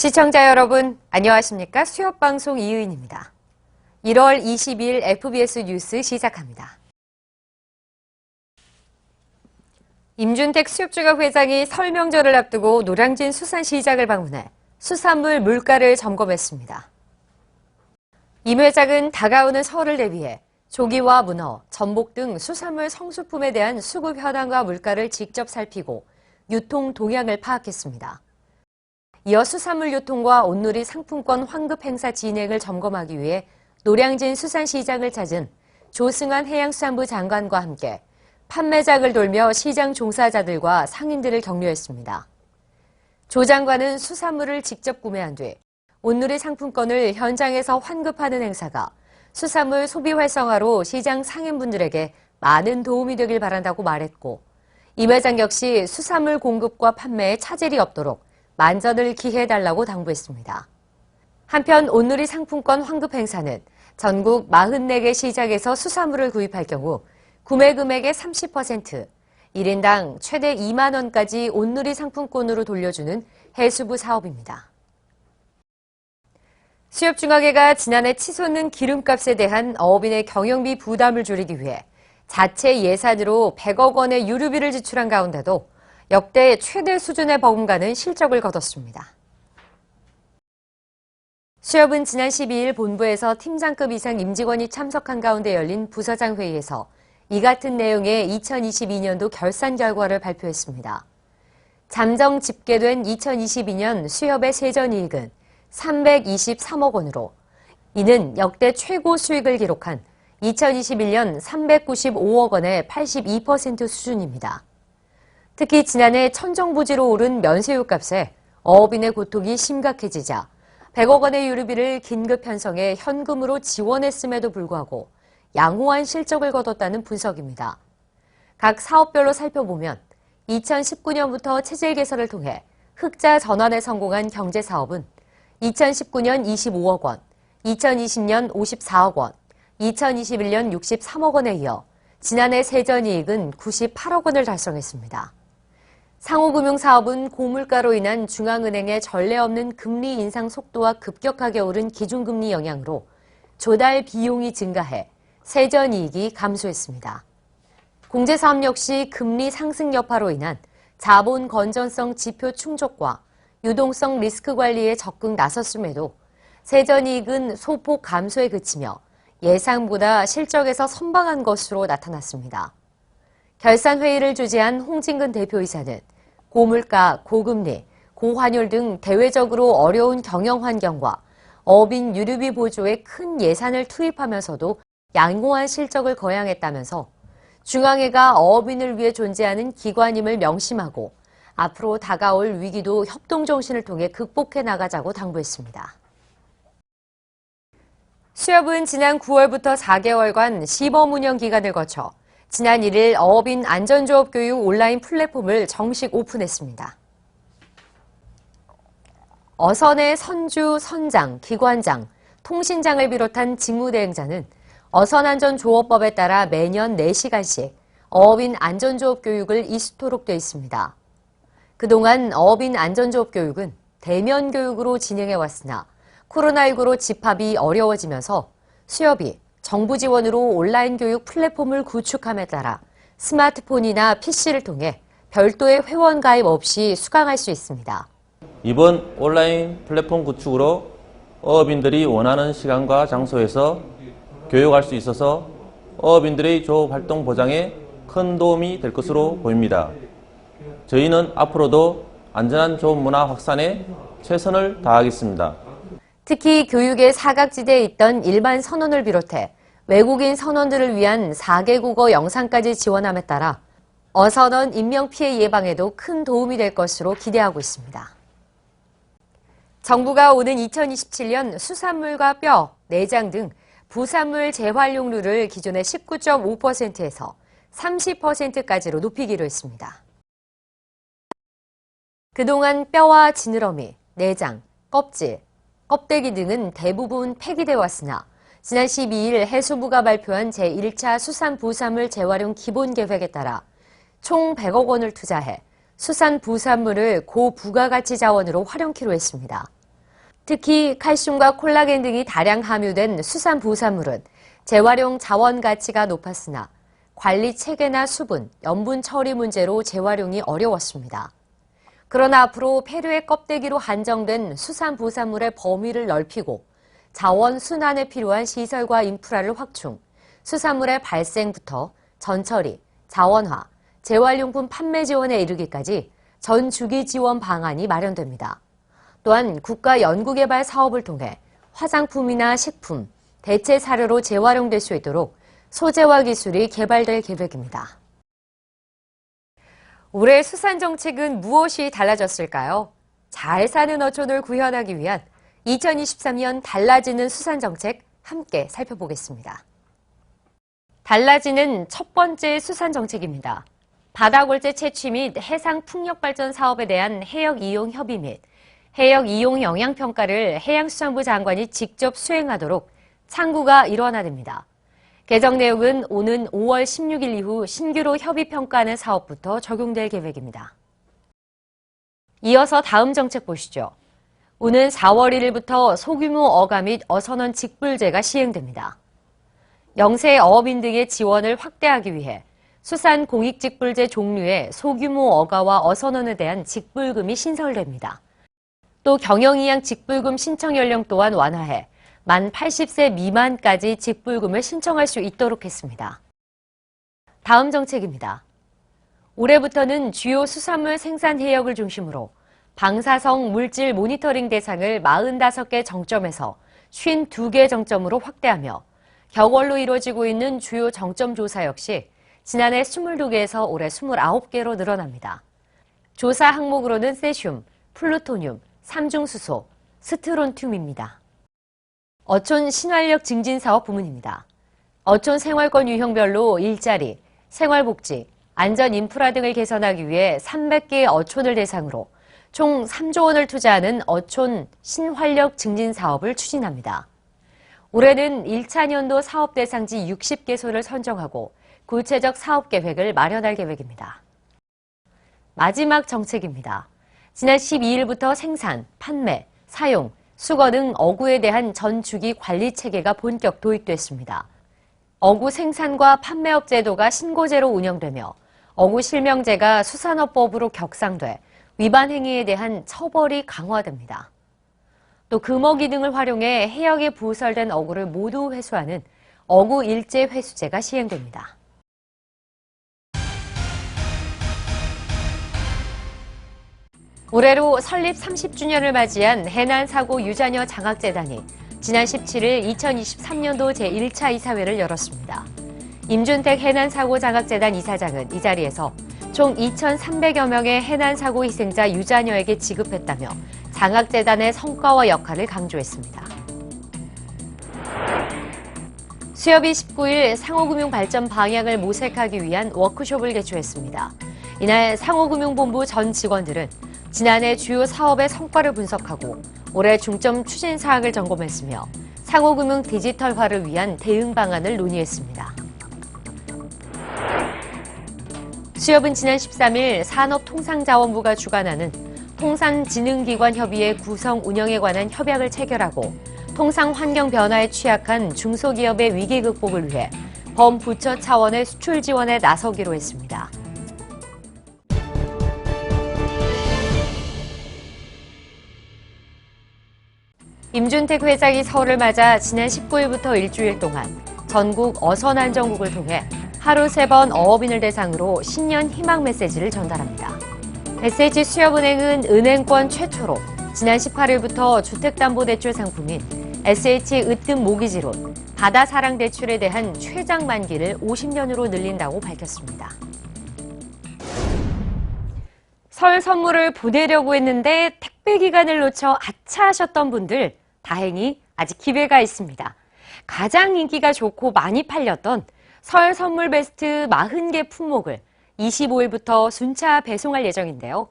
시청자 여러분, 안녕하십니까? 수협방송 이의인입니다. 1월 22일 FBS 뉴스 시작합니다. 임준택 수협주가 회장이 설 명절을 앞두고 노량진 수산시장을 방문해 수산물 물가를 점검했습니다. 임 회장은 다가오는 설을 대비해 조기와 문어, 전복 등 수산물 성수품에 대한 수급 현황과 물가를 직접 살피고 유통 동향을 파악했습니다. 이어 수산물 유통과 온누리 상품권 환급 행사 진행을 점검하기 위해 노량진 수산시장을 찾은 조승환 해양수산부 장관과 함께 판매장을 돌며 시장 종사자들과 상인들을 격려했습니다. 조 장관은 수산물을 직접 구매한 뒤 온누리 상품권을 현장에서 환급하는 행사가 수산물 소비 활성화로 시장 상인분들에게 많은 도움이 되길 바란다고 말했고, 임 회장 역시 수산물 공급과 판매에 차질이 없도록 만전을 기해달라고 당부했습니다. 한편 온누리 상품권 환급 행사는 전국 44개 시장에서 수산물을 구입할 경우 구매 금액의 30%, 1인당 최대 2만 원까지 온누리 상품권으로 돌려주는 해수부 사업입니다. 수협중앙회가 지난해 치솟는 기름값에 대한 어업인의 경영비 부담을 줄이기 위해 자체 예산으로 100억 원의 유류비를 지출한 가운데도 역대 최대 수준의 버금가는 실적을 거뒀습니다. 수협은 지난 12일 본부에서 팀장급 이상 임직원이 참석한 가운데 열린 부서장 회의에서 이 같은 내용의 2022년도 결산 결과를 발표했습니다. 잠정 집계된 2022년 수협의 세전이익은 323억 원으로, 이는 역대 최고 수익을 기록한 2021년 395억 원의 82% 수준입니다. 특히 지난해 천정부지로 오른 면세유 값에 어업인의 고통이 심각해지자 100억 원의 유류비를 긴급 편성해 현금으로 지원했음에도 불구하고 양호한 실적을 거뒀다는 분석입니다. 각 사업별로 살펴보면 2019년부터 체질 개선을 통해 흑자 전환에 성공한 경제사업은 2019년 25억 원, 2020년 54억 원, 2021년 63억 원에 이어 지난해 세전이익은 98억 원을 달성했습니다. 상호금융사업은 고물가로 인한 중앙은행의 전례 없는 금리 인상 속도와 급격하게 오른 기준금리 영향으로 조달 비용이 증가해 세전이익이 감소했습니다. 공제사업 역시 금리 상승 여파로 인한 자본 건전성 지표 충족과 유동성 리스크 관리에 적극 나섰음에도 세전이익은 소폭 감소에 그치며 예상보다 실적에서 선방한 것으로 나타났습니다. 결산회의를 주재한 홍진근 대표이사는 고물가, 고금리, 고환율 등 대외적으로 어려운 경영 환경과 어업인 유류비 보조에 큰 예산을 투입하면서도 양호한 실적을 거양했다면서 중앙회가 어업인을 위해 존재하는 기관임을 명심하고 앞으로 다가올 위기도 협동정신을 통해 극복해 나가자고 당부했습니다. 수협은 지난 9월부터 4개월간 시범 운영 기간을 거쳐 지난 1일 어업인 안전조업 교육 온라인 플랫폼을 정식 오픈했습니다. 어선의 선주, 선장, 기관장, 통신장을 비롯한 직무대행자는 어선안전조업법에 따라 매년 4시간씩 어업인 안전조업 교육을 이수토록 돼 있습니다. 그동안 어업인 안전조업 교육은 대면 교육으로 진행해왔으나 코로나19로 집합이 어려워지면서 수협이 정부 지원으로 온라인 교육 플랫폼을 구축함에 따라 스마트폰이나 PC를 통해 별도의 회원 가입 없이 수강할 수 있습니다. 이번 온라인 플랫폼 구축으로 어업인들이 원하는 시간과 장소에서 교육할 수 있어서 어업인들의 조업 활동 보장에 큰 도움이 될 것으로 보입니다. 저희는 앞으로도 안전한 조업 문화 확산에 최선을 다하겠습니다. 특히 교육의 사각지대에 있던 일반 선원을 비롯해 외국인 선원들을 위한 4개국어 영상까지 지원함에 따라 어선원 인명피해 예방에도 큰 도움이 될 것으로 기대하고 있습니다. 정부가 오는 2027년 수산물과 뼈, 내장 등 부산물 재활용률을 기존의 19.5%에서 30%까지로 높이기로 했습니다. 그동안 뼈와 지느러미, 내장, 껍질, 껍데기 등은 대부분 폐기돼 왔으나 지난 12일 해수부가 발표한 제1차 수산부산물 재활용 기본계획에 따라 총 100억 원을 투자해 수산부산물을 고부가가치 자원으로 활용키로 했습니다. 특히 칼슘과 콜라겐 등이 다량 함유된 수산 부산물은 재활용 자원 가치가 높았으나 관리 체계나 수분, 염분 처리 문제로 재활용이 어려웠습니다. 그러나 앞으로 폐류의 껍데기로 한정된 수산 부산물의 범위를 넓히고 자원 순환에 필요한 시설과 인프라를 확충, 수산물의 발생부터 전처리, 자원화, 재활용품 판매 지원에 이르기까지 전 주기 지원 방안이 마련됩니다. 또한 국가 연구개발 사업을 통해 화장품이나 식품, 대체 사료로 재활용될 수 있도록 소재화 기술이 개발될 계획입니다. 올해 수산 정책은 무엇이 달라졌을까요? 잘 사는 어촌을 구현하기 위한 2023년 달라지는 수산 정책 함께 살펴보겠습니다. 달라지는 첫 번째 수산 정책입니다. 바다골재 채취 및 해상 풍력 발전 사업에 대한 해역 이용 협의 및 해역 이용 영향 평가를 해양수산부 장관이 직접 수행하도록 창구가 일원화됩니다. 개정 내용은 오는 5월 16일 이후 신규로 협의 평가하는 사업부터 적용될 계획입니다. 이어서 다음 정책 보시죠. 오는 4월 1일부터 소규모 어가 및 어선원 직불제가 시행됩니다. 영세 어업인 등의 지원을 확대하기 위해 수산 공익직불제 종류의 소규모 어가와 어선원에 대한 직불금이 신설됩니다. 또 경영이양 직불금 신청 연령 또한 완화해 만 80세 미만까지 직불금을 신청할 수 있도록 했습니다. 다음 정책입니다. 올해부터는 주요 수산물 생산 해역을 중심으로 방사성 물질 모니터링 대상을 45개 정점에서 52개 정점으로 확대하며 격월로 이루어지고 있는 주요 정점 조사 역시 지난해 22개에서 올해 29개로 늘어납니다. 조사 항목으로는 세슘, 플루토늄, 삼중수소, 스트론튬입니다. 어촌 신활력 증진 사업 부문입니다. 어촌 생활권 유형별로 일자리, 생활복지, 안전 인프라 등을 개선하기 위해 300개의 어촌을 대상으로 총 3조 원을 투자하는 어촌 신활력 증진 사업을 추진합니다. 올해는 1차 년도 사업 대상지 60개소를 선정하고 구체적 사업 계획을 마련할 계획입니다. 마지막 정책입니다. 지난 12일부터 생산, 판매, 사용, 수거 등 어구에 대한 전 주기 관리 체계가 본격 도입됐습니다. 어구 생산과 판매업 제도가 신고제로 운영되며 어구 실명제가 수산업법으로 격상돼 위반 행위에 대한 처벌이 강화됩니다. 또 금어기 등을 활용해 해역에 부설된 어구를 모두 회수하는 어구 일제 회수제가 시행됩니다. 올해로 설립 30주년을 맞이한 해난사고 유자녀 장학재단이 지난 17일 2023년도 제1차 이사회를 열었습니다. 임준택 해난사고 장학재단 이사장은 이 자리에서 총 2,300여 명의 해난사고 희생자 유자녀에게 지급했다며 장학재단의 성과와 역할을 강조했습니다. 수협이 19일 상호금융 발전 방향을 모색하기 위한 워크숍을 개최했습니다. 이날 상호금융본부 전 직원들은 지난해 주요 사업의 성과를 분석하고 올해 중점 추진 사항을 점검했으며 상호금융 디지털화를 위한 대응 방안을 논의했습니다. 수협은 지난 13일 산업통상자원부가 주관하는 통상진흥기관 협의회 구성 운영에 관한 협약을 체결하고 통상환경 변화에 취약한 중소기업의 위기 극복을 위해 범부처 차원의 수출 지원에 나서기로 했습니다. 임준택 회장이 설을 맞아 지난 19일부터 일주일 동안 전국 어선안전국을 통해 하루 3번 어업인을 대상으로 신년 희망 메시지를 전달합니다. SH수협은행은 은행권 최초로 지난 18일부터 주택담보대출 상품인 SH으뜸 모기지론 바다사랑 대출에 대한 최장 만기를 50년으로 늘린다고 밝혔습니다. 설 선물을 보내려고 했는데 택배 기간을 놓쳐 아차하셨던 분들 다행히 아직 기회가 있습니다. 가장 인기가 좋고 많이 팔렸던 설 선물 베스트 40개 품목을 25일부터 순차 배송할 예정인데요.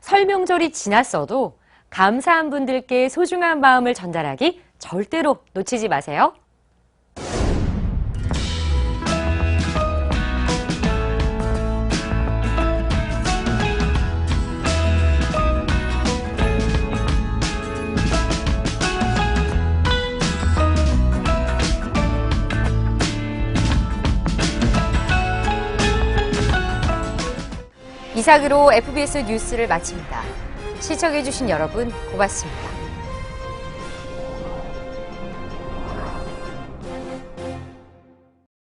설 명절이 지났어도 감사한 분들께 소중한 마음을 전달하기 절대로 놓치지 마세요. 이상으로 FBS 뉴스를 마칩니다. 시청해주신 여러분 고맙습니다.